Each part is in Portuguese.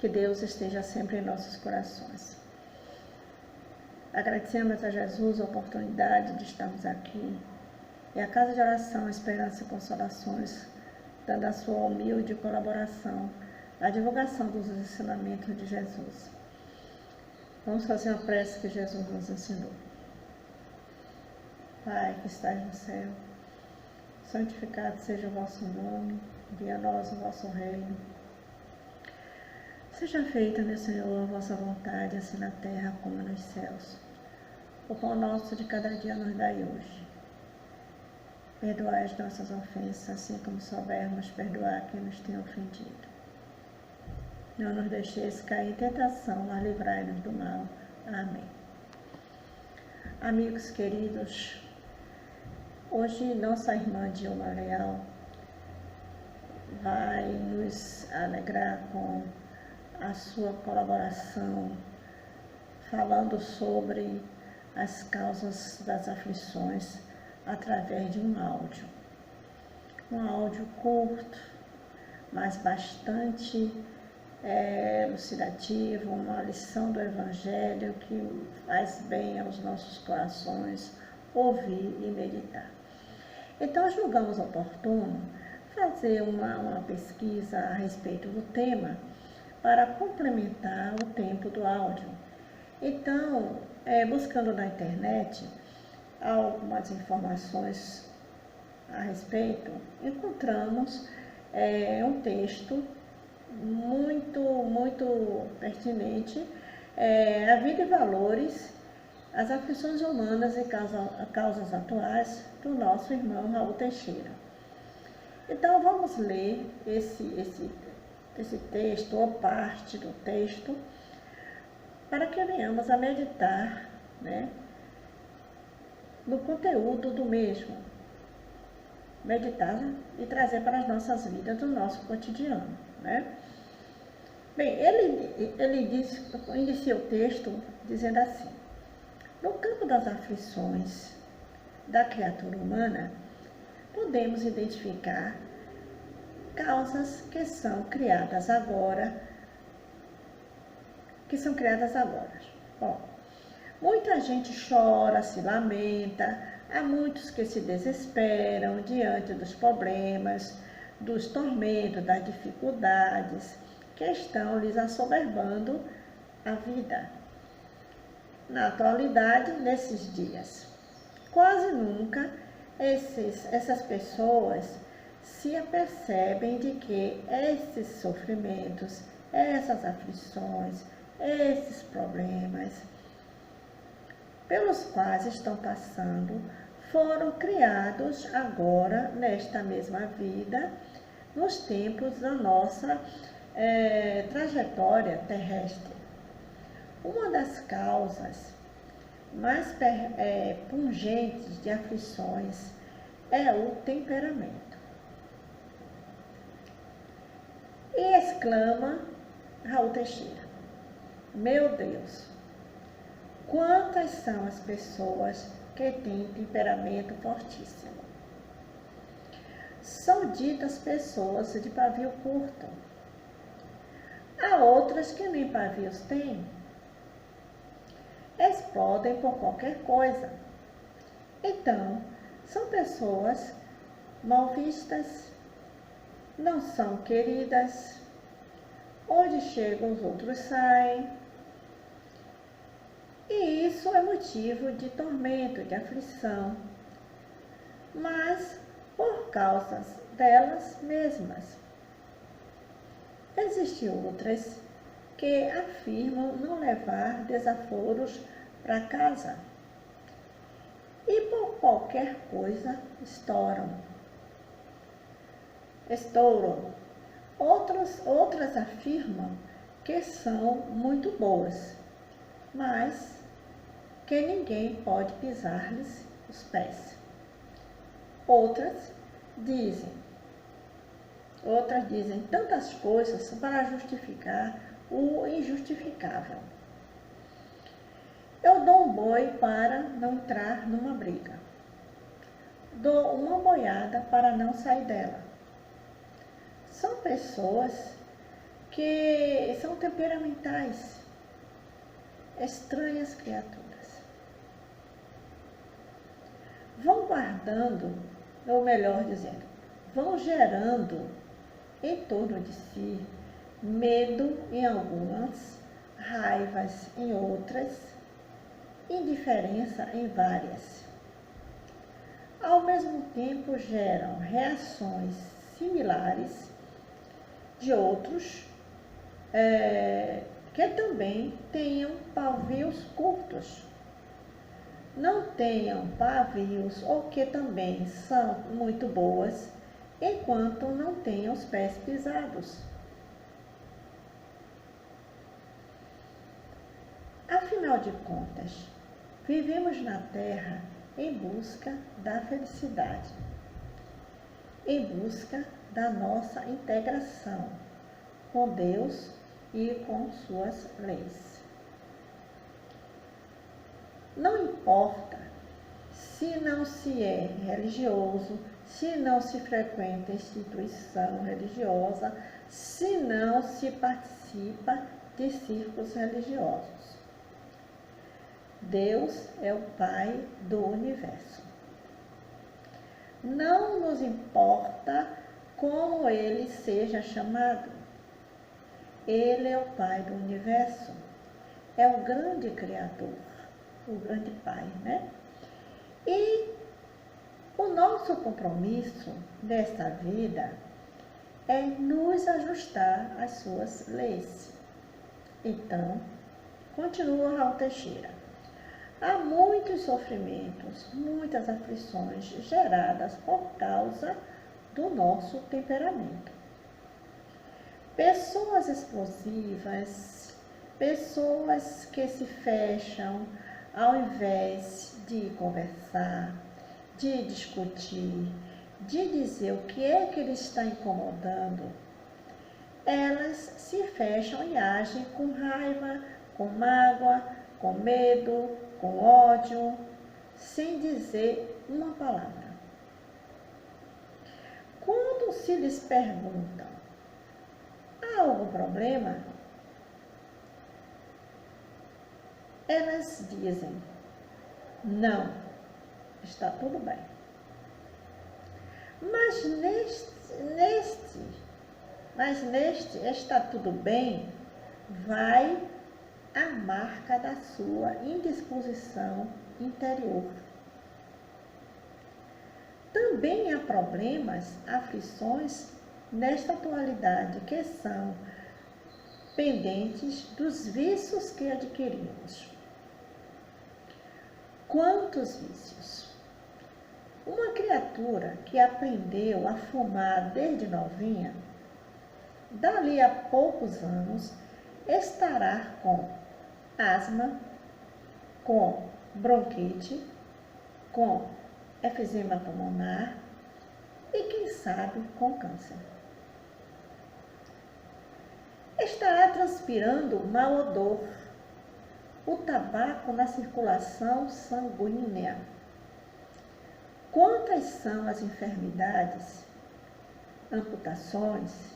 Que Deus esteja sempre em nossos corações. Agradecemos a Jesus a oportunidade de estarmos aqui. E a Casa de Oração, Esperança e Consolações, dando a sua humilde colaboração à divulgação dos ensinamentos de Jesus. Vamos fazer uma prece que Jesus nos ensinou. Pai, que estás no céu, santificado seja o vosso nome, venha a nós o vosso reino. Seja feita, meu Senhor, a vossa vontade, assim na terra como nos céus. O pão nosso de cada dia nos dai hoje. Perdoai as nossas ofensas, assim como soubermos perdoar quem nos tem ofendido. Não nos deixeis cair em tentação, mas livrai-nos do mal. Amém. Amigos queridos, hoje nossa irmã Dilma Leal vai nos alegrar com a sua colaboração, falando sobre as causas das aflições através de um áudio. Um áudio curto, mas bastante elucidativo, uma lição do Evangelho que faz bem aos nossos corações ouvir e meditar. Então, julgamos oportuno fazer uma pesquisa a respeito do tema para complementar o tempo do áudio. Então, buscando na internet algumas informações a respeito, encontramos um texto muito pertinente, A Vida e Valores, as aflições humanas e causas atuais, do nosso irmão Raul Teixeira. Então, vamos ler esse texto, ou parte do texto, para que venhamos a meditar, no conteúdo do mesmo. Meditar e trazer para as nossas vidas, do nosso cotidiano, Bem, ele inicia o texto dizendo assim: no campo das aflições da criatura humana, podemos identificar causas que são criadas agora. Bom, muita gente chora, se lamenta, há muitos que se desesperam diante dos problemas, dos tormentos, das dificuldades que estão lhes assoberbando a vida. Na atualidade, nesses dias, quase nunca essas pessoas se apercebem de que esses sofrimentos, essas aflições, esses problemas pelos quais estão passando foram criados agora, nesta mesma vida, nos tempos da nossa trajetória terrestre. Uma das causas mais pungentes de aflições é o temperamento. E exclama Raul Teixeira: meu Deus, quantas são as pessoas que têm temperamento fortíssimo? São ditas pessoas de pavio curto. Há outras que nem pavios têm. Explodem por qualquer coisa. Então, são pessoas mal vistas, não são queridas, onde chegam os outros saem. E isso é motivo de tormento, de aflição, mas por causa delas mesmas. Existem outras que afirmam não levar desaforos para casa e por qualquer coisa estouram. Outras afirmam que são muito boas, mas que ninguém pode pisar-lhes os pés. Outras dizem tantas coisas para justificar o injustificável. Eu dou um boi para não entrar numa briga. Dou uma boiada para não sair dela. São pessoas que são temperamentais, estranhas criaturas. Vão guardando, ou melhor dizendo, vão gerando em torno de si medo em algumas, raivas em outras, indiferença em várias. Ao mesmo tempo geram reações similares de outros que também tenham pavios curtos. Não tenham pavios ou que também são muito boas, enquanto não tenham os pés pisados. Afinal de contas, vivemos na Terra em busca da felicidade, em busca da nossa integração com Deus e com suas leis. Não importa se não se é religioso, se não se frequenta instituição religiosa, se não se participa de círculos religiosos. Deus é o Pai do universo. Não nos importa como ele seja chamado. Ele é o Pai do universo. É o grande Criador, o grande Pai, né? E o nosso compromisso nesta vida é nos ajustar às suas leis. Então, continua Raul Teixeira. Há muitos sofrimentos, muitas aflições geradas por causa do nosso temperamento. Pessoas explosivas, pessoas que se fecham ao invés de conversar, de discutir, de dizer o que é que lhe está incomodando, elas se fecham e agem com raiva, com mágoa, com medo, com ódio, sem dizer uma palavra. Quando se lhes perguntam, há algum problema? Elas dizem, não, está tudo bem. Mas neste está tudo bem, vai a marca da sua indisposição interior. Também há problemas, aflições nesta atualidade que são pendentes dos vícios que adquirimos. Quantos vícios? Uma criatura que aprendeu a fumar desde novinha, dali a poucos anos, estará com asma, com bronquite, com efizema pulmonar e, quem sabe, com câncer. Estará transpirando mau odor, o tabaco na circulação sanguínea. Quantas são as enfermidades, amputações,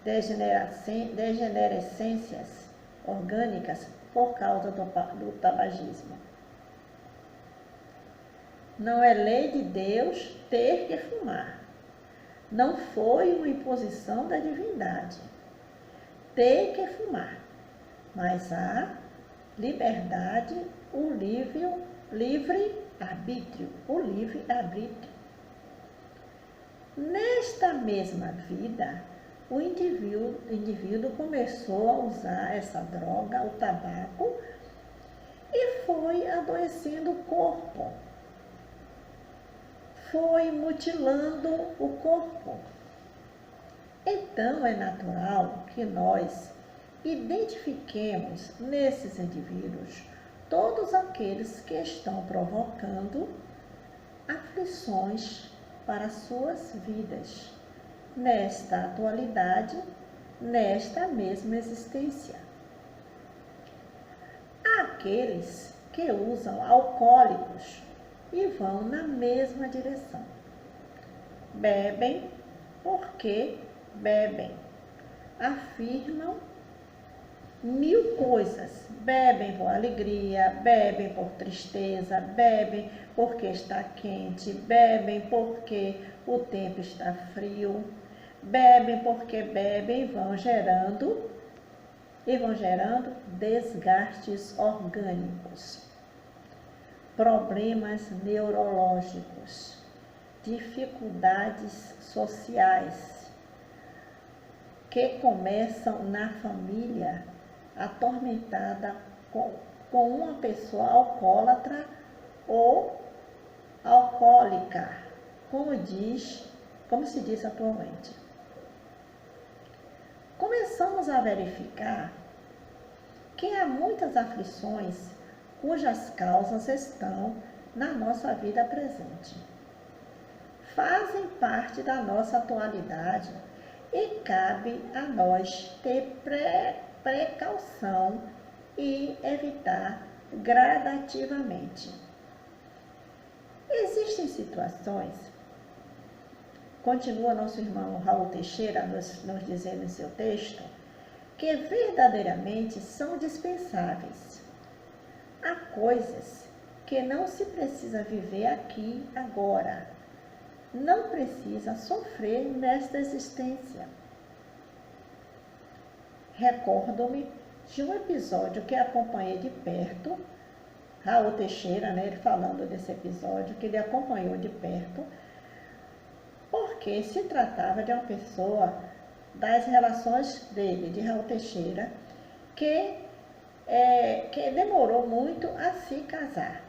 degenerescências orgânicas por causa do tabagismo? Não é lei de Deus ter que fumar. Não foi uma imposição da divindade ter que fumar. Mas há liberdade, o livre-arbítrio. Nesta mesma vida, o indivíduo começou a usar essa droga, o tabaco, e foi adoecendo o corpo. Foi mutilando o corpo. Então é natural que nós identifiquemos nesses indivíduos todos aqueles que estão provocando aflições para suas vidas, nesta atualidade, nesta mesma existência. Há aqueles que usam alcoólicos e vão na mesma direção. Bebem porque bebem. afirmam mil coisas. Bebem por alegria, bebem por tristeza, bebem porque está quente, bebem porque o tempo está frio, bebem porque bebem e vão gerando desgastes orgânicos, problemas neurológicos, dificuldades sociais que começam na família atormentada com uma pessoa alcoólatra ou alcoólica, como se diz atualmente. Começamos a verificar que há muitas aflições cujas causas estão na nossa vida presente. Fazem parte da nossa atualidade e cabe a nós ter precaução e evitar gradativamente. Existem situações, continua nosso irmão Raul Teixeira nos dizendo em seu texto, que verdadeiramente são dispensáveis. Há coisas que não se precisa viver aqui, agora. Não precisa sofrer nesta existência. Recordo-me de um episódio que acompanhei de perto, Raul Teixeira, ele falando desse episódio, que ele acompanhou de perto, porque se tratava de uma pessoa das relações dele, de Raul Teixeira, que demorou muito a se casar.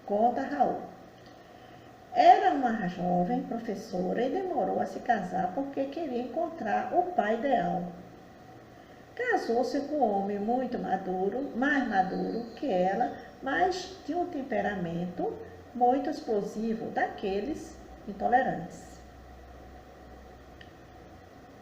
Conta Raul. Era uma jovem professora e demorou a se casar porque queria encontrar o pai ideal. Casou-se com um homem muito maduro, mais maduro que ela, mas de um temperamento muito explosivo, daqueles intolerantes.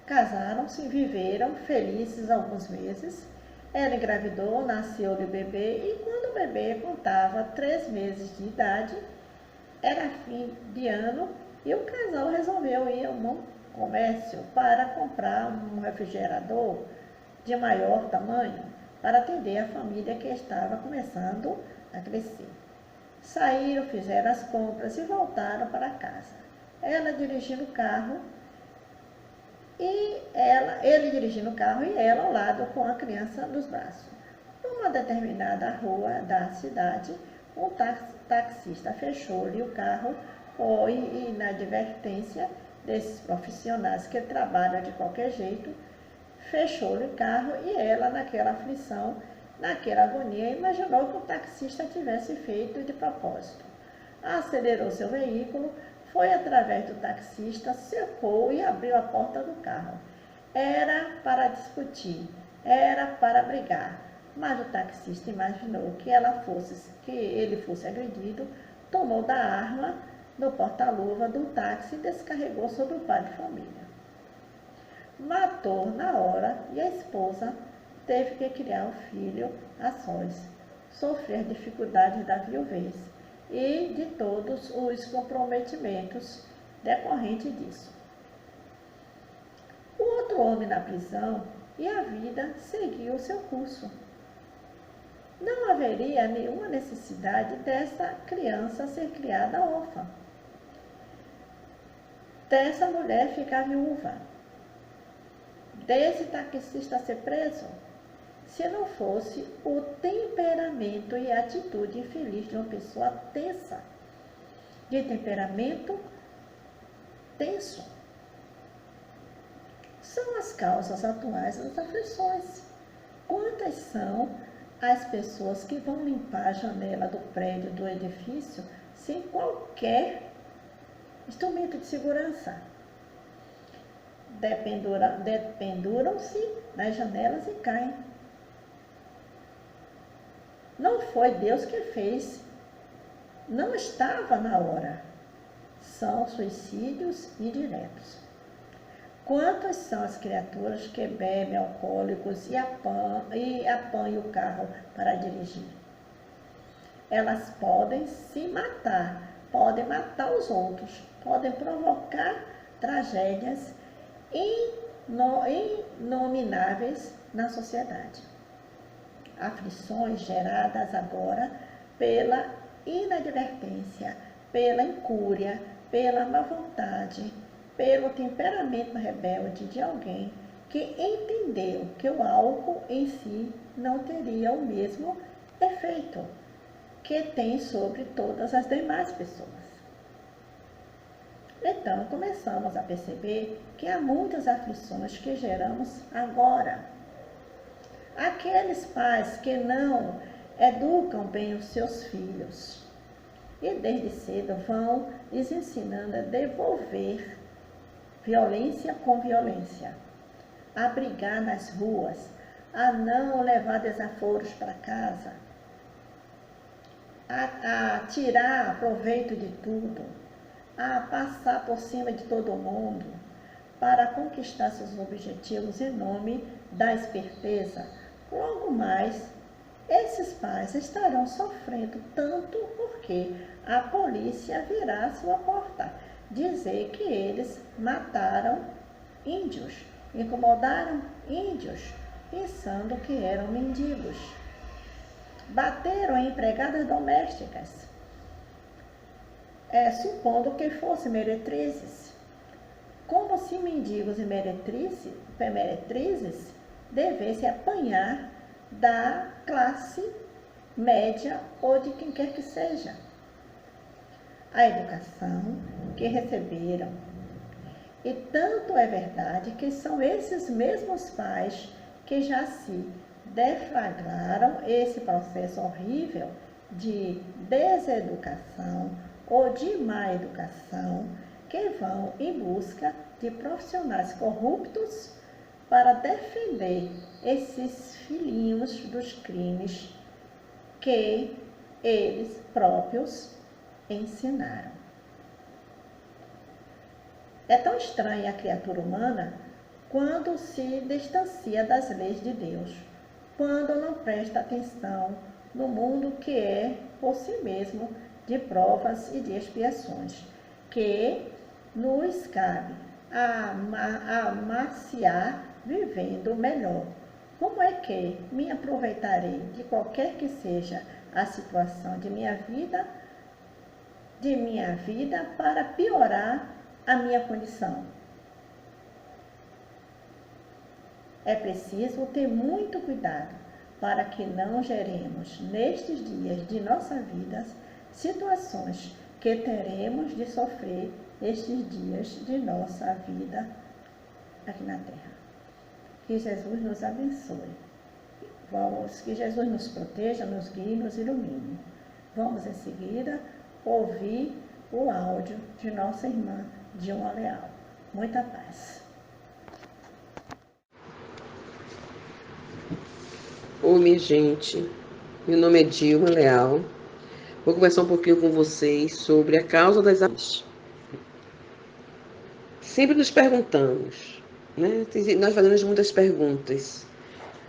Casaram-se e viveram felizes alguns meses. Ela engravidou, nasceu-lhe o bebê e quando o bebê contava 3 meses de idade, era fim de ano e o casal resolveu ir a um comércio para comprar um refrigerador de maior tamanho para atender a família que estava começando a crescer. Saíram, fizeram as compras e voltaram para casa. Ela dirigindo o carro ele dirigindo o carro e ela ao lado com a criança nos braços. Numa determinada rua da cidade, um taxista fechou-lhe o carro e na advertência desses profissionais que trabalham de qualquer jeito, fechou-lhe o carro e ela, naquela aflição, naquela agonia, imaginou que o taxista tivesse feito de propósito. Acelerou seu veículo, foi através do taxista, cercou e abriu a porta do carro. Era para discutir, era para brigar, mas o taxista imaginou que ele fosse agredido, tomou da arma no porta-luva do táxi e descarregou sobre o pai de família. Matou na hora e a esposa teve que criar o filho a sós, sofrer dificuldades da viuvez e de todos os comprometimentos decorrentes disso. O outro homem na prisão e a vida seguiu o seu curso. Não haveria nenhuma necessidade dessa criança ser criada órfã, dessa mulher ficar viúva, desse taxista ser preso, se não fosse o temperamento e a atitude infeliz de uma pessoa tensa, de temperamento tenso. São as causas atuais das aflições. Quantas são as pessoas que vão limpar a janela do prédio, do edifício, sem qualquer instrumento de segurança? Dependuram-se nas janelas e caem. Não foi Deus que fez, não estava na hora. São suicídios indiretos. Quantas são as criaturas que bebem alcoólicos e apanham o carro para dirigir? Elas podem se matar, podem matar os outros, podem provocar tragédias inomináveis na sociedade. Aflições geradas agora pela inadvertência, pela incúria, pela má vontade, pelo temperamento rebelde de alguém que entendeu que o álcool em si não teria o mesmo efeito que tem sobre todas as demais pessoas. Então, começamos a perceber que há muitas aflições que geramos agora. Aqueles pais que não educam bem os seus filhos e desde cedo vão lhes ensinando a devolver violência com violência, a brigar nas ruas, a não levar desaforos para casa, a tirar proveito de tudo, a passar por cima de todo mundo para conquistar seus objetivos em nome da esperteza. Logo mais, esses pais estarão sofrendo tanto porque a polícia virá à sua porta dizer que eles mataram índios, incomodaram índios, pensando que eram mendigos. Bateram em empregadas domésticas, supondo que fossem meretrizes, como se mendigos e meretrizes devessem apanhar da classe média ou de quem quer que seja. A educação que receberam. E tanto é verdade que são esses mesmos pais que já se deflagraram esse processo horrível de deseducação ou de má educação, que vão em busca de profissionais corruptos para defender esses filhinhos dos crimes que eles próprios ensinaram. É tão estranha a criatura humana quando se distancia das leis de Deus, quando não presta atenção no mundo que é por si mesmo de provas e de expiações, que nos cabe amaciar vivendo melhor. Como é que me aproveitarei de qualquer que seja a situação de minha vida para piorar a minha condição? É preciso ter muito cuidado para que não geremos nestes dias de nossa vida situações que teremos de sofrer nestes dias de nossa vida aqui na Terra. Que Jesus nos abençoe. Que Jesus nos proteja, nos guie e nos ilumine. Vamos em seguida ouvir o áudio de nossa irmã Dilma Leal. Muita paz. Oi, minha gente. Meu nome é Dilma Leal. Vou conversar um pouquinho com vocês sobre a causa das aflições. Sempre nos perguntamos, né? Nós fazemos muitas perguntas.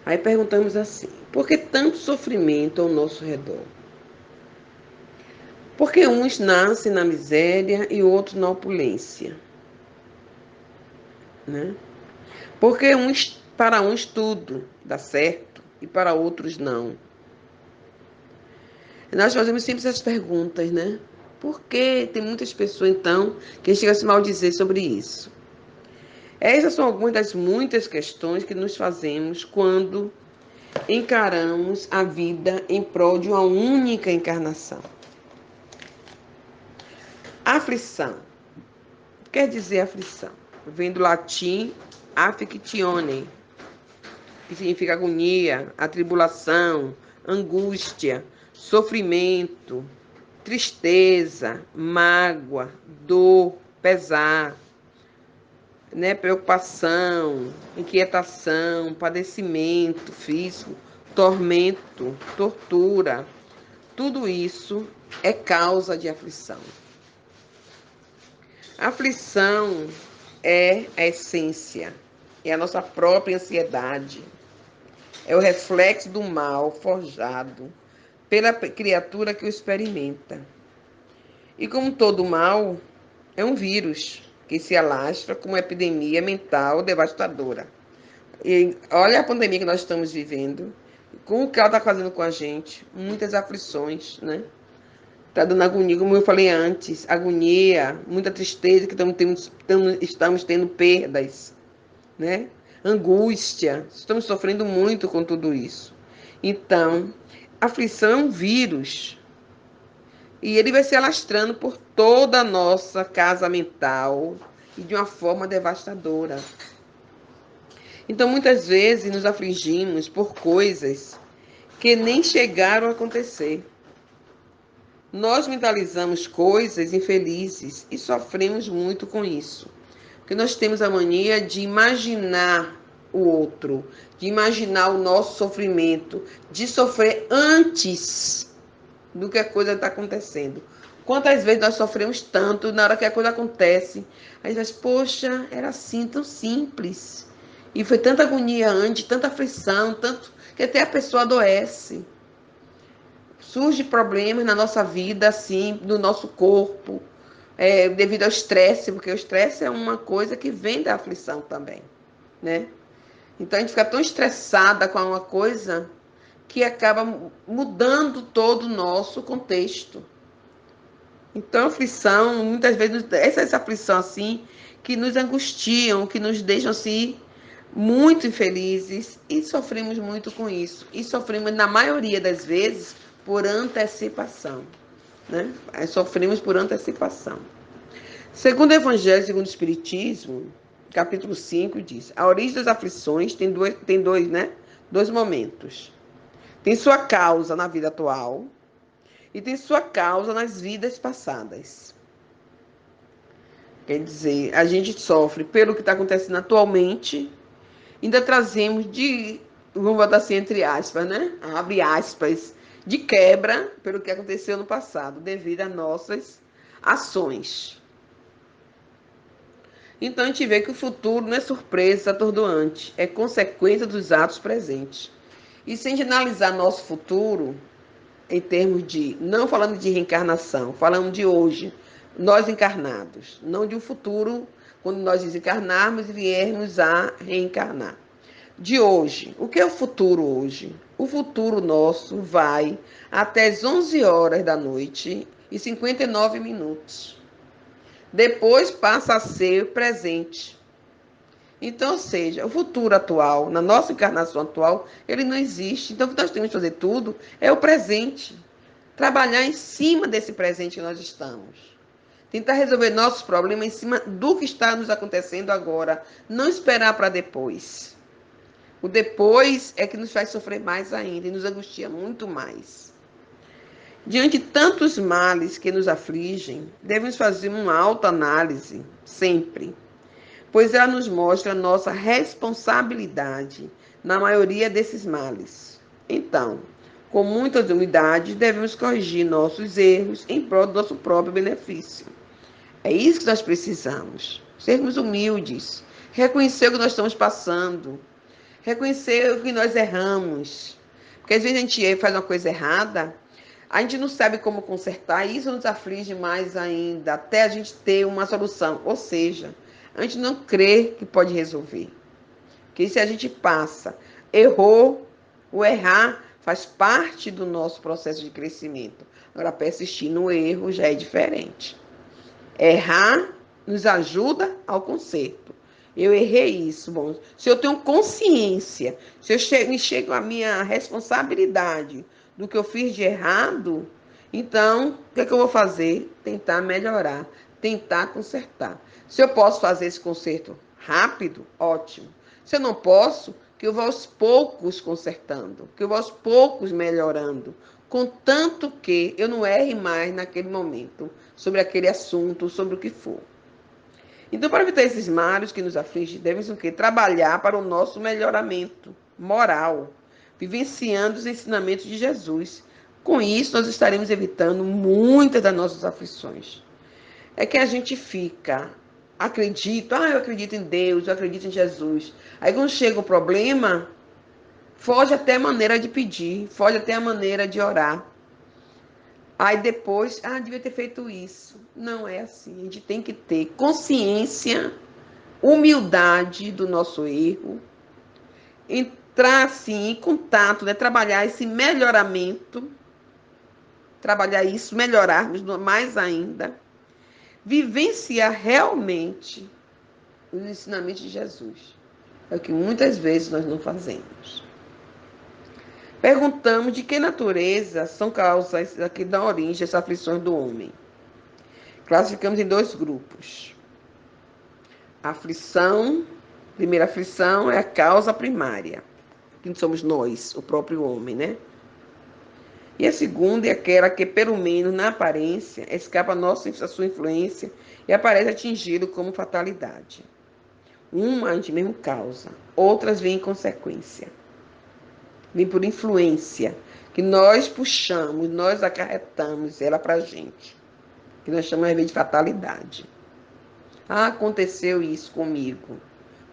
Aí perguntamos assim: por que tanto sofrimento ao nosso redor? Por que uns nascem na miséria e outros na opulência? Né? Porque para uns tudo dá certo e para outros não. Nós fazemos sempre essas perguntas, né? Por que tem muitas pessoas, então, que chegam a se maldizer sobre isso? Essas são algumas das muitas questões que nos fazemos quando encaramos a vida em prol de uma única encarnação. Aflição. Quer dizer aflição? Vem do latim afflictione, que significa agonia, atribulação, angústia, sofrimento, tristeza, mágoa, dor, pesar, né? Preocupação, inquietação, padecimento físico, tormento, tortura. Tudo isso é causa de aflição. A aflição é a essência, é a nossa própria ansiedade, é o reflexo do mal forjado pela criatura que o experimenta. E como todo mal, é um vírus, que se alastra como uma epidemia mental devastadora. E olha a pandemia que nós estamos vivendo, com o que ela está fazendo com a gente, muitas aflições, né? Está dando agonia, como eu falei antes, agonia, muita tristeza, que estamos tendo perdas, né? Angústia, estamos sofrendo muito com tudo isso. Então, aflição é um vírus, e ele vai se alastrando por toda a nossa casa mental e de uma forma devastadora. Então, muitas vezes nos afligimos por coisas que nem chegaram a acontecer. Nós mentalizamos coisas infelizes e sofremos muito com isso. Porque nós temos a mania de imaginar o outro, de imaginar o nosso sofrimento, de sofrer antes do que a coisa está acontecendo. Quantas vezes nós sofremos tanto, na hora que a coisa acontece, a gente diz, poxa, era assim, tão simples. E foi tanta agonia antes, tanta aflição, tanto que até a pessoa adoece. Surge problemas na nossa vida, assim, no nosso corpo, devido ao estresse, porque o estresse é uma coisa que vem da aflição também, né? Então a gente fica tão estressada com uma coisa que acaba mudando todo o nosso contexto. Então, a aflição, muitas vezes, essa aflição assim, que nos angustiam, que nos deixam assim, muito infelizes, e sofremos muito com isso. E sofremos, na maioria das vezes, por antecipação, né? Sofremos por antecipação. Segundo o Evangelho, segundo o Espiritismo, capítulo 5, diz, a origem das aflições tem dois momentos. Tem sua causa na vida atual e tem sua causa nas vidas passadas. Quer dizer, a gente sofre pelo que está acontecendo atualmente, ainda trazemos vamos botar assim entre aspas, né? Abre aspas, de quebra pelo que aconteceu no passado, devido a nossas ações. Então a gente vê que o futuro não é surpresa atordoante, é consequência dos atos presentes. E se a gente analisar nosso futuro, em termos de, não falando de reencarnação, falando de hoje, nós encarnados, não de um futuro, quando nós desencarnarmos e viermos a reencarnar. De hoje, o que é o futuro hoje? O futuro nosso vai até as 11 horas da noite e 59 minutos. Depois passa a ser presente. Então, ou seja, o futuro atual, na nossa encarnação atual, ele não existe. Então, o que nós temos que fazer tudo é o presente. Trabalhar em cima desse presente que nós estamos. Tentar resolver nossos problemas em cima do que está nos acontecendo agora. Não esperar para depois. O depois é que nos faz sofrer mais ainda e nos angustia muito mais. Diante de tantos males que nos afligem, devemos fazer uma autoanálise sempre, pois ela nos mostra a nossa responsabilidade na maioria desses males. Então, com muita humildade, devemos corrigir nossos erros em prol do nosso próprio benefício. É isso que nós precisamos, sermos humildes, reconhecer o que nós estamos passando, reconhecer o que nós erramos. Porque às vezes a gente faz uma coisa errada, a gente não sabe como consertar, e isso nos aflige mais ainda, até a gente ter uma solução. Ou seja, a gente não crê que pode resolver. Porque se a gente passa, errou, o errar faz parte do nosso processo de crescimento. Agora, persistir no erro já é diferente. Errar nos ajuda ao conserto. Eu errei isso. Bom, se eu tenho consciência, se eu me chego à minha responsabilidade do que eu fiz de errado, então, o que é que eu vou fazer? Tentar melhorar, tentar consertar. Se eu posso fazer esse conserto rápido, ótimo. Se eu não posso, que eu vou aos poucos consertando, que eu vou aos poucos melhorando, contanto que eu não erre mais naquele momento, sobre aquele assunto, sobre o que for. Então, para evitar esses males que nos afligem, devemos o quê? Trabalhar para o nosso melhoramento moral, vivenciando os ensinamentos de Jesus. Com isso, nós estaremos evitando muitas das nossas aflições. É que a gente fica, eu acredito em Deus, eu acredito em Jesus. Aí quando chega o problema, foge até a maneira de pedir, foge até a maneira de orar. Aí depois, devia ter feito isso. Não é assim. A gente tem que ter consciência, humildade do nosso erro, entrar assim em contato, né? Trabalhar esse melhoramento, trabalhar isso, melhorarmos mais ainda, vivenciar realmente os ensinamentos de Jesus. É o que muitas vezes nós não fazemos. Perguntamos de que natureza são causas que dão origem às aflições do homem. Classificamos em 2 grupos. A aflição, primeira aflição é a causa primária, que somos nós, o próprio homem, né? E a segunda é aquela que, pelo menos na aparência, escapa a sua influência e aparece atingi-lo como fatalidade. Uma a gente mesmo causa, outras vêm em consequência. Vem por influência, que nós puxamos, nós acarretamos ela para a gente. Que nós chamamos às vezes de fatalidade. Aconteceu isso comigo.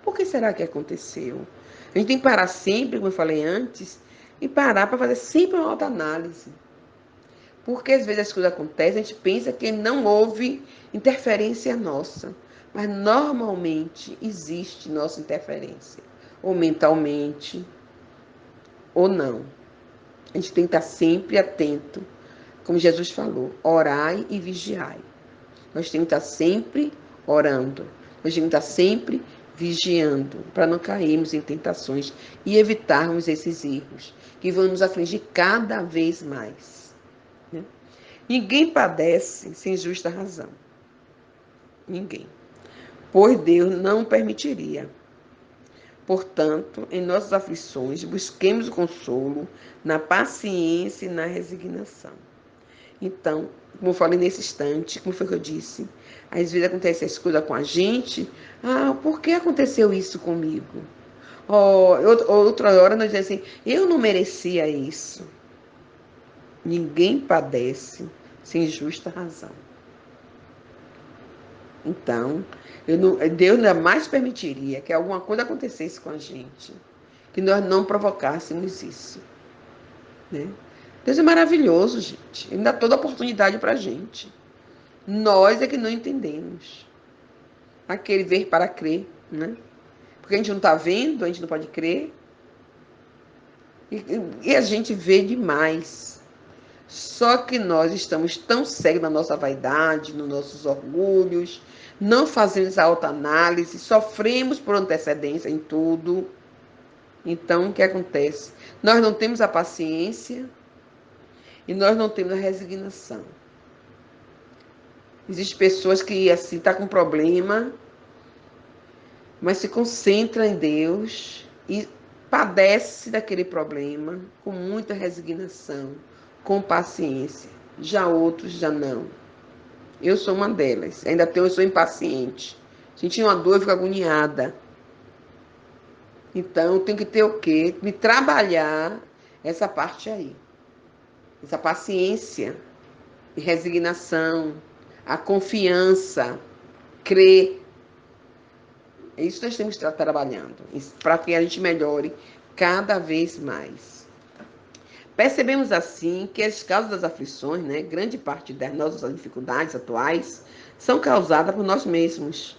Por que será que aconteceu? A gente tem que parar sempre, como eu falei antes, e parar para fazer sempre uma autoanálise. Porque às vezes as coisas acontecem, a gente pensa que não houve interferência nossa. Mas normalmente existe nossa interferência. Ou mentalmente, ou não. A gente tem que estar sempre atento. Como Jesus falou, orai e vigiai. Nós temos que estar sempre orando. Nós temos que estar sempre vigiando para não cairmos em tentações e evitarmos esses erros que vão nos afligir cada vez mais. Né? Ninguém padece sem justa razão. Ninguém. Pois Deus não permitiria. Portanto, em nossas aflições, busquemos o consolo na paciência e na resignação. Então, como eu falei nesse instante, como foi que eu disse? Às vezes acontece as coisas com a gente. Por que aconteceu isso comigo? Outra hora nós dizemos assim, eu não merecia isso. Ninguém padece sem justa razão. Então, Deus jamais permitiria que alguma coisa acontecesse com a gente, que nós não provocássemos isso. Né? Deus é maravilhoso, gente. Ele dá toda a oportunidade para a gente. Nós é que não entendemos. Aquele ver para crer, né? Porque a gente não está vendo, a gente não pode crer. E a gente vê demais. Só que nós estamos tão cegos na nossa vaidade, nos nossos orgulhos, não fazemos a autoanálise, sofremos por antecedência em tudo. Então, o que acontece? Nós não temos a paciência e nós não temos a resignação. Existem pessoas que, assim, tá com problema, mas se concentra em Deus e padece daquele problema com muita resignação, com paciência. Já outros já não. Eu sou uma delas. Eu sou impaciente. Senti uma dor, eu fico agoniada. Então, eu tenho que ter o quê? Me trabalhar essa parte aí. Essa paciência e resignação, a confiança, crer. É isso que nós temos que estar trabalhando, para que a gente melhore cada vez mais. Percebemos assim que as causas das aflições, né, grande parte das nossas dificuldades atuais, são causadas por nós mesmos,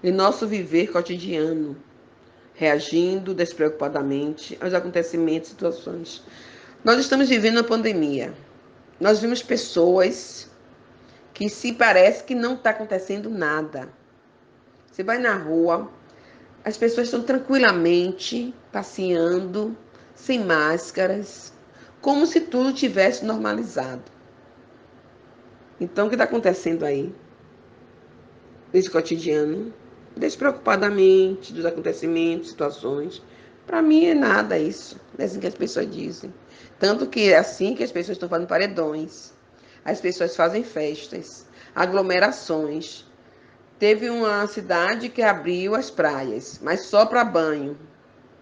em nosso viver cotidiano, reagindo despreocupadamente aos acontecimentos e situações. Nós estamos vivendo uma pandemia. Nós vimos pessoas que se parece que não está acontecendo nada. Você vai na rua, as pessoas estão tranquilamente passeando, sem máscaras, como se tudo tivesse normalizado. Então, o que está acontecendo aí? Nesse cotidiano, despreocupadamente dos acontecimentos, situações. Para mim é nada isso. É assim que as pessoas dizem. Tanto que é assim que as pessoas estão fazendo paredões. As pessoas fazem festas, aglomerações. Teve uma cidade que abriu as praias, mas só para banho.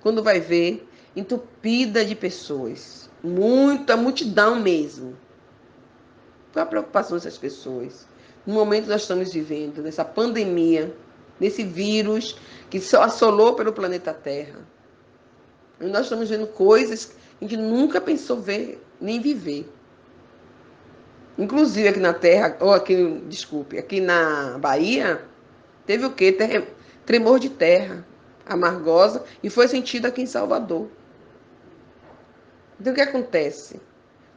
Quando vai ver, entupida de pessoas. Muita multidão mesmo. Qual a preocupação dessas pessoas? No momento que nós estamos vivendo, nessa pandemia, nesse vírus que só assolou pelo planeta Terra. E nós estamos vendo coisas que a gente nunca pensou ver, nem viver. Inclusive aqui na terra, ou aqui, desculpe, aqui na Bahia, teve o quê? Tremor de terra, amargosa, e foi sentido aqui em Salvador. Então o que acontece?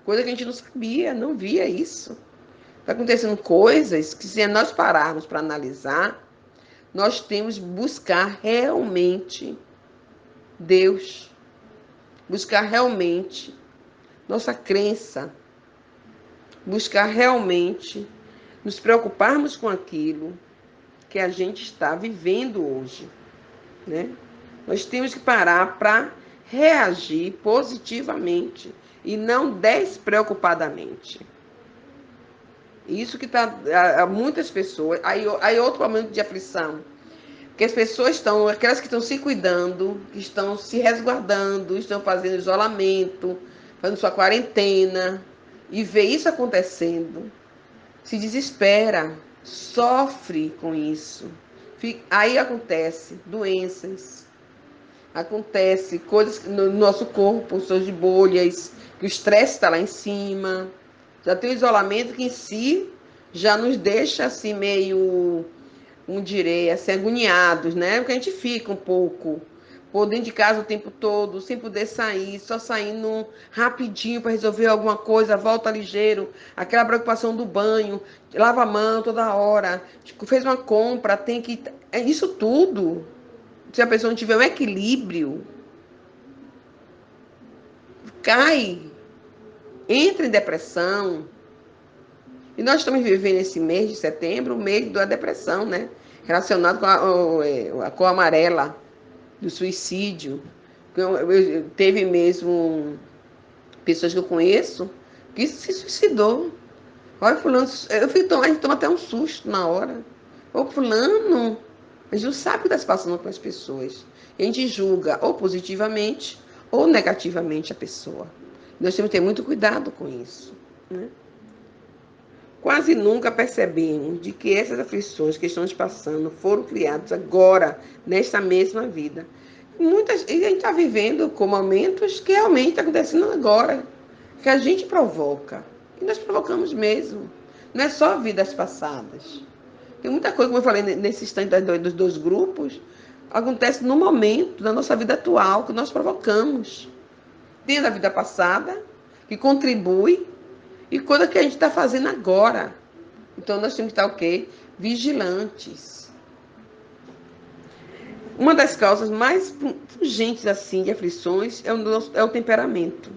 Coisa que a gente não sabia, não via isso. Está acontecendo coisas que, se nós pararmos para analisar, nós temos que buscar realmente Deus, buscar realmente nossa crença, buscar realmente nos preocuparmos com aquilo que a gente está vivendo hoje, né? Nós temos que parar para reagir positivamente e não despreocupadamente. Isso que está a muitas pessoas. Aí outro momento de aflição, que as pessoas estão, aquelas que estão se cuidando, que estão se resguardando, estão fazendo isolamento, fazendo sua quarentena, e vê isso acontecendo, se desespera, sofre com isso. Aí acontece doenças, acontece coisas no nosso corpo, sons de bolhas, que o estresse está lá em cima. Já tem o isolamento que em si já nos deixa assim meio, não direi, assim, agoniados, né? Porque a gente fica um pouco por dentro de casa o tempo todo, sem poder sair, só saindo rapidinho para resolver alguma coisa, volta ligeiro, aquela preocupação do banho, lava a mão toda hora, tipo, fez uma compra, tem que... É isso tudo. Se a pessoa não tiver um equilíbrio, cai, entra em depressão. E nós estamos vivendo esse mês de setembro, o mês da depressão, né? Relacionado com a cor amarela, do suicídio. Teve mesmo pessoas que eu conheço que se suicidou. Olha, fulano, a gente toma até um susto na hora. Ô, fulano, a gente não sabe o que está se passando com as pessoas. E a gente julga ou positivamente ou negativamente a pessoa. Nós temos que ter muito cuidado com isso, né? Quase nunca percebemos de que essas aflições que estamos passando foram criadas agora, nesta mesma vida. E a gente está vivendo com momentos que realmente estão acontecendo agora, que a gente provoca. E nós provocamos mesmo. Não é só vidas passadas. Tem muita coisa, como eu falei nesse instante dos dois grupos, acontece no momento da nossa vida atual, que nós provocamos. Tem da vida passada, que contribui, e coisa que a gente está fazendo agora. Então nós temos que estar o quê? Vigilantes. Uma das causas mais urgentes assim de aflições é o temperamento.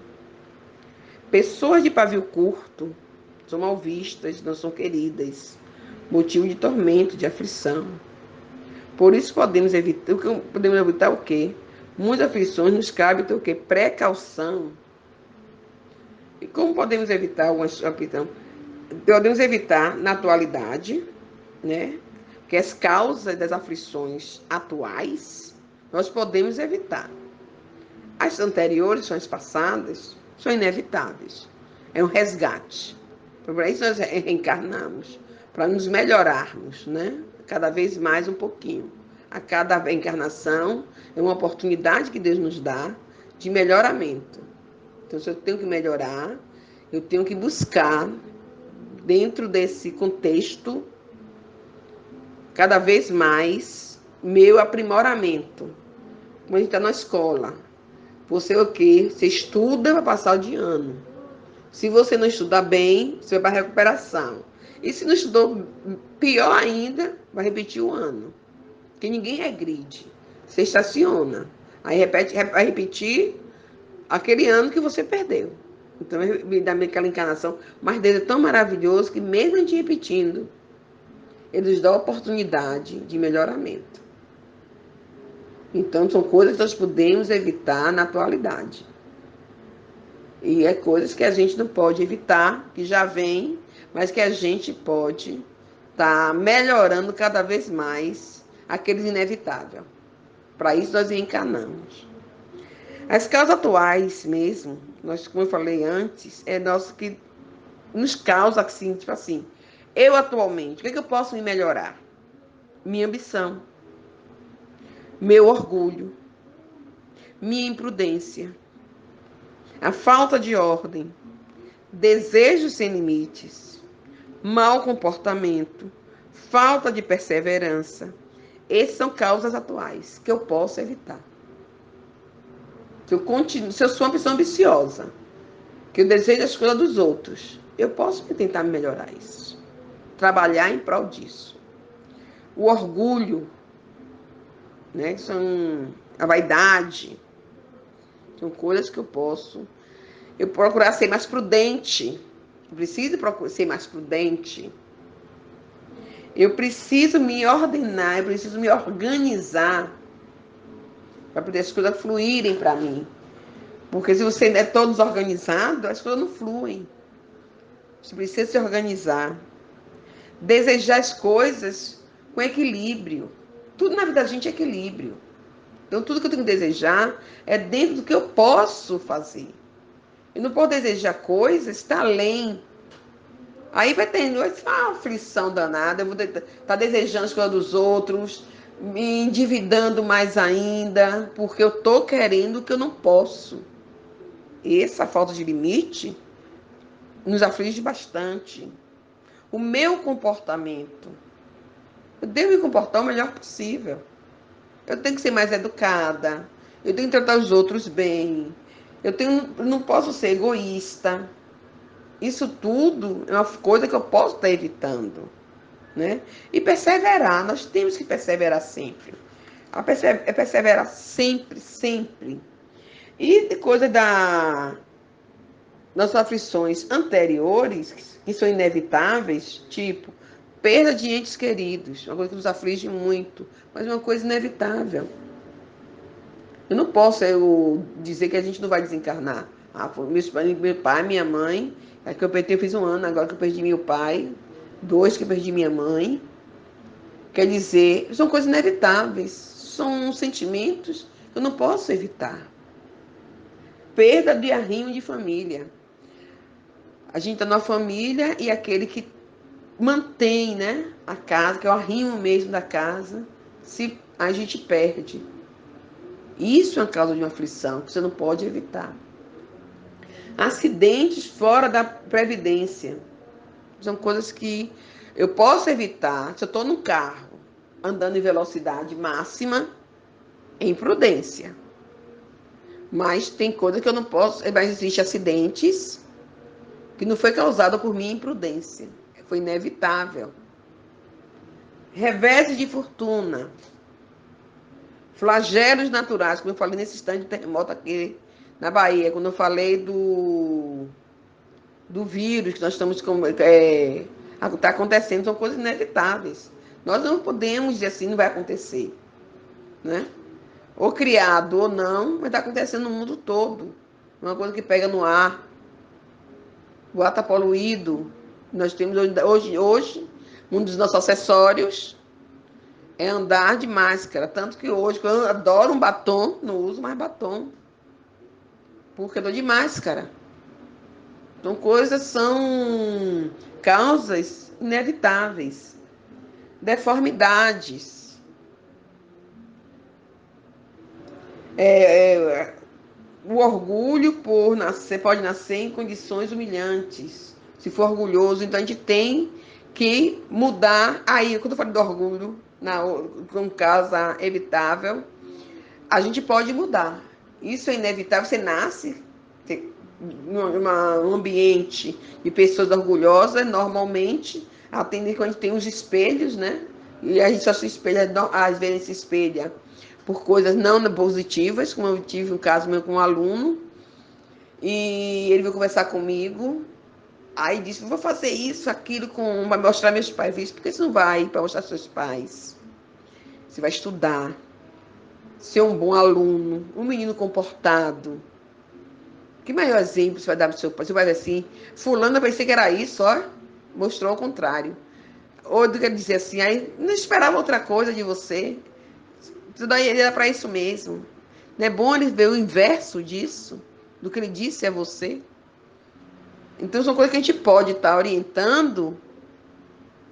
Pessoas de pavio curto são mal vistas, não são queridas, motivo de tormento, de aflição. Por isso podemos evitar o quê? Muitas aflições nos cabe ter o quê? Precaução. E como podemos evitar algumas aflições? Podemos evitar na atualidade, né? Que as causas das aflições atuais nós podemos evitar. As anteriores, são as passadas, são inevitáveis. É um resgate. Para isso nós reencarnamos, para nos melhorarmos, né? Cada vez mais um pouquinho. A cada encarnação é uma oportunidade que Deus nos dá de melhoramento. Então, se eu tenho que melhorar, eu tenho que buscar, dentro desse contexto, cada vez mais, meu aprimoramento. Como a gente está na escola. Você o quê? Você estuda para passar de ano. Se você não estudar bem, você vai para recuperação. E se não estudou, pior ainda, vai repetir o ano. Porque ninguém regride. Você estaciona. Aí vai repetir aquele ano que você perdeu. Então, me dá aquela encarnação. Mas Deus é tão maravilhoso que, mesmo a gente repetindo, Ele nos dá a oportunidade de melhoramento. Então, são coisas que nós podemos evitar na atualidade. E é coisas que a gente não pode evitar, que já vem, mas que a gente pode estar melhorando cada vez mais aqueles inevitáveis. Para isso, nós reencarnamos. As causas atuais mesmo, como eu falei antes, é nosso que nos causa assim, tipo assim, eu atualmente, o que eu posso me melhorar? Minha ambição, meu orgulho, minha imprudência, a falta de ordem, desejos sem limites, mau comportamento, falta de perseverança. Essas são causas atuais que eu posso evitar. Se eu sou uma pessoa ambiciosa, que eu desejo as coisas dos outros, eu posso tentar melhorar isso. Trabalhar em prol disso. O orgulho, né, a vaidade, são coisas que eu posso. Eu procurar ser mais prudente. Eu preciso ser mais prudente. Eu preciso me ordenar, eu preciso me organizar para poder as coisas fluírem para mim. Porque se você não é todo desorganizado, as coisas não fluem. Você precisa se organizar. Desejar as coisas com equilíbrio. Tudo na vida da gente é equilíbrio. Então, tudo que eu tenho que desejar é dentro do que eu posso fazer. Eu não posso desejar coisas que está além. Aí vai tendo uma aflição danada. Eu vou estar desejando as coisas dos outros, me endividando mais ainda, porque eu estou querendo o que eu não posso. Essa falta de limite nos aflige bastante. O meu comportamento. Eu devo me comportar o melhor possível. Eu tenho que ser mais educada. Eu tenho que tratar os outros bem. Não posso ser egoísta. Isso tudo é uma coisa que eu posso estar evitando, né? E perseverar. Nós temos que perseverar sempre. Perseverar sempre, sempre. E de coisa das aflições anteriores, que são inevitáveis, tipo perda de entes queridos, uma coisa que nos aflige muito, mas é uma coisa inevitável. Eu não posso dizer que a gente não vai desencarnar. Meu pai, minha mãe, é que eu fiz 1 ano, agora que eu perdi meu pai, 2 que eu perdi minha mãe. Quer dizer, são coisas inevitáveis, são sentimentos que eu não posso evitar. Perda de arrimo de família. A gente está numa família e aquele que mantém, né, a casa, que é o arrimo mesmo da casa, se a gente perde. Isso é uma causa de uma aflição que você não pode evitar. Acidentes fora da previdência. São coisas que eu posso evitar se eu estou no carro, andando em velocidade máxima, em prudência. Mas tem coisas que eu não posso. Mas existem acidentes que não foi causado por minha imprudência. Foi inevitável. Reveses de fortuna. Flagelos naturais, como eu falei nesse instante de terremoto aqui na Bahia, quando eu falei do vírus que nós estamos está acontecendo, são coisas inevitáveis. Nós não podemos dizer assim, não vai acontecer, né? Ou criado ou não, mas está acontecendo no mundo todo. Uma coisa que pega no ar. O ar está poluído. Nós temos hoje um dos nossos acessórios é andar de máscara. Tanto que hoje, quando eu adoro um batom, não uso mais batom. Porque eu dou de máscara. Então, são causas inevitáveis. Deformidades. O orgulho por nascer, pode nascer em condições humilhantes. Se for orgulhoso, então a gente tem que mudar. Aí, quando eu falo do orgulho, um caso evitável, a gente pode mudar. Isso é inevitável. Você nasce num ambiente de pessoas orgulhosas, normalmente, atendem quando a gente tem os espelhos, né? E a gente só se espelha, às vezes se espelha por coisas não positivas, como eu tive um caso meu com um aluno, e ele veio conversar comigo, aí disse, vou fazer isso, aquilo, vai mostrar meus pais. Por que você não vai para mostrar seus pais? Você vai estudar, ser um bom aluno, um menino comportado. Que maior exemplo você vai dar para o seu pai? Você vai ver assim, fulano, eu pensei que era isso, ó, mostrou ao contrário. Ou quer dizer assim, aí não esperava outra coisa de você. Isso daí era para isso mesmo. Não é bom ele ver o inverso disso, do que ele disse a você? Então, são coisas que a gente pode estar orientando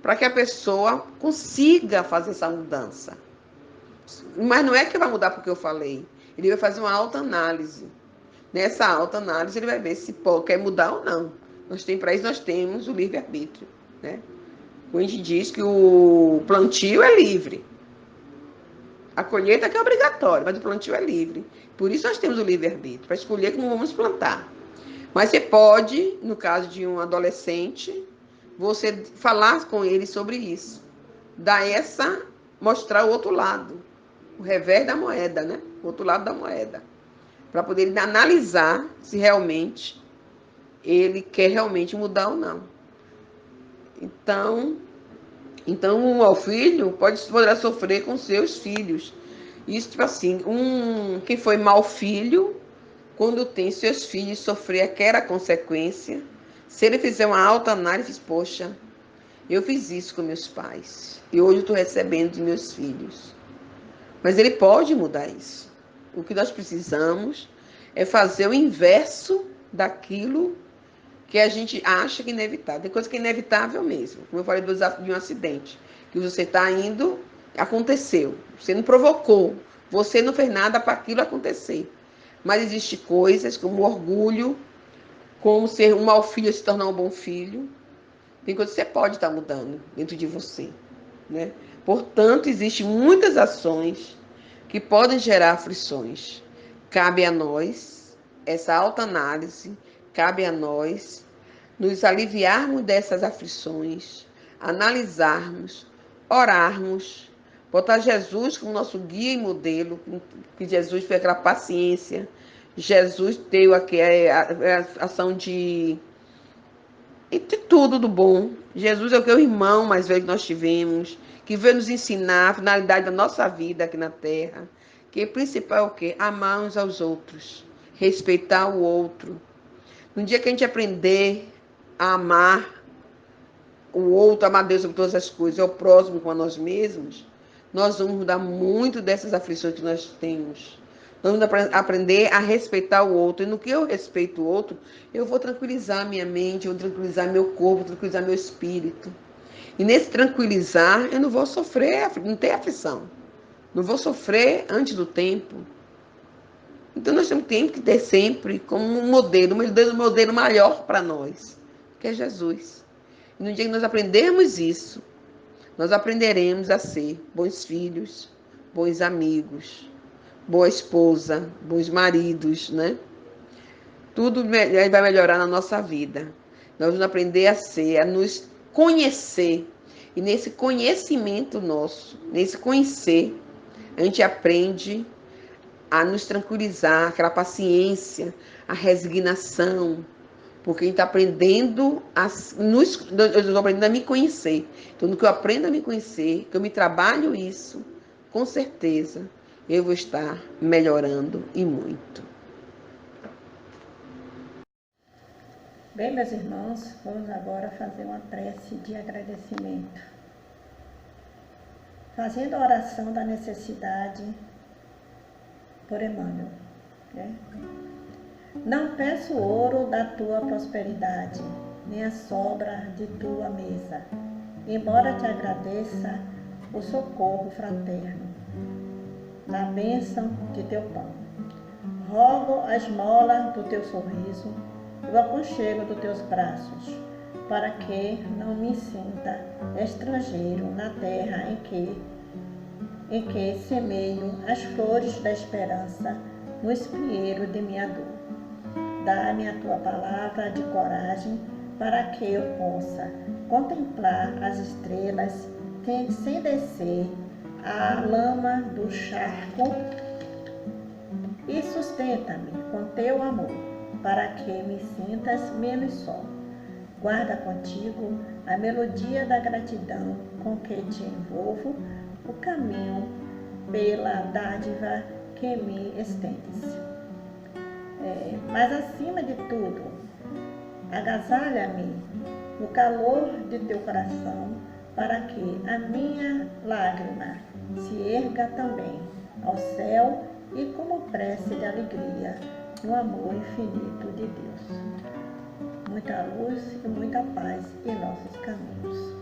para que a pessoa consiga fazer essa mudança. Mas não é que vai mudar porque eu falei. Ele vai fazer uma autoanálise. Nessa autoanálise, ele vai ver se quer mudar ou não. Para isso, nós temos o livre-arbítrio. né? A gente diz que o plantio é livre. A colheita que é obrigatória, mas o plantio é livre. Por isso nós temos o livre-arbítrio, para escolher como vamos plantar. Mas você pode, no caso de um adolescente, você falar com ele sobre isso. Mostrar o outro lado. O revés da moeda, né? O outro lado da moeda. Para poder analisar se realmente ele quer realmente mudar ou não. Então o filho poderá sofrer com seus filhos. Isso, tipo assim, quem foi mau filho, quando tem seus filhos sofrer aquela consequência, se ele fizer uma autoanálise, poxa, eu fiz isso com meus pais e hoje eu estou recebendo dos meus filhos. Mas ele pode mudar isso. O que nós precisamos é fazer o inverso daquilo que a gente acha que é inevitável. Tem coisa que é inevitável mesmo. Como eu falei de um acidente. Que você está indo, aconteceu. Você não provocou. Você não fez nada para aquilo acontecer. Mas existem coisas como orgulho, como ser um mau filho se tornar um bom filho. Tem coisas que você pode estar mudando dentro de você, né? Portanto, existem muitas ações que podem gerar aflições. Cabe a nós, essa autoanálise, cabe a nós nos aliviarmos dessas aflições, analisarmos, orarmos, botar Jesus como nosso guia e modelo, que Jesus foi aquela paciência, Jesus deu a ação de tudo do bom. Jesus é o irmão mais velho que nós tivemos, que veio nos ensinar a finalidade da nossa vida aqui na Terra, que o principal é o quê? Amar uns aos outros, respeitar o outro. No dia que a gente aprender a amar o outro, amar Deus sobre todas as coisas, é o próximo com a nós mesmos, nós vamos mudar muito dessas aflições que nós temos. Nós vamos aprender a respeitar o outro. E no que eu respeito o outro, eu vou tranquilizar minha mente, eu vou tranquilizar meu corpo, tranquilizar meu espírito. E nesse tranquilizar, eu não vou sofrer, não ter aflição. Não vou sofrer antes do tempo. Então nós temos que ter sempre como um modelo maior para nós, que é Jesus. E no dia que nós aprendermos isso, nós aprenderemos a ser bons filhos, bons amigos, boa esposa, bons maridos, né? Tudo vai melhorar na nossa vida. Nós vamos aprender a ser, a nos conhecer. E nesse conhecimento nosso, nesse conhecer, a gente aprende a nos tranquilizar, aquela paciência, a resignação, porque a gente está aprendendo eu estou aprendendo a me conhecer. Então, no que eu aprendo a me conhecer, que eu me trabalho isso, com certeza, eu vou estar melhorando e muito. Bem, meus irmãos, vamos agora fazer uma prece de agradecimento. Fazendo a oração da necessidade por Emmanuel, né? Não peço ouro da tua prosperidade, nem a sobra de tua mesa, embora te agradeça o socorro fraterno, na bênção de teu pão. Rogo a esmola do teu sorriso, o aconchego dos teus braços, para que não me sinta estrangeiro na terra em que semeio as flores da esperança no espinheiro de minha dor. Dá-me a tua palavra de coragem para que eu possa contemplar as estrelas sem descer a lama do charco, e sustenta-me com teu amor, para que me sintas menos só. Guarda contigo a melodia da gratidão com que te envolvo o caminho pela dádiva que me estendes. Mas acima de tudo, agasalha-me no calor de teu coração, para que a minha lágrima se erga também ao céu e como prece de alegria no amor infinito de Deus. Muita luz e muita paz em nossos caminhos.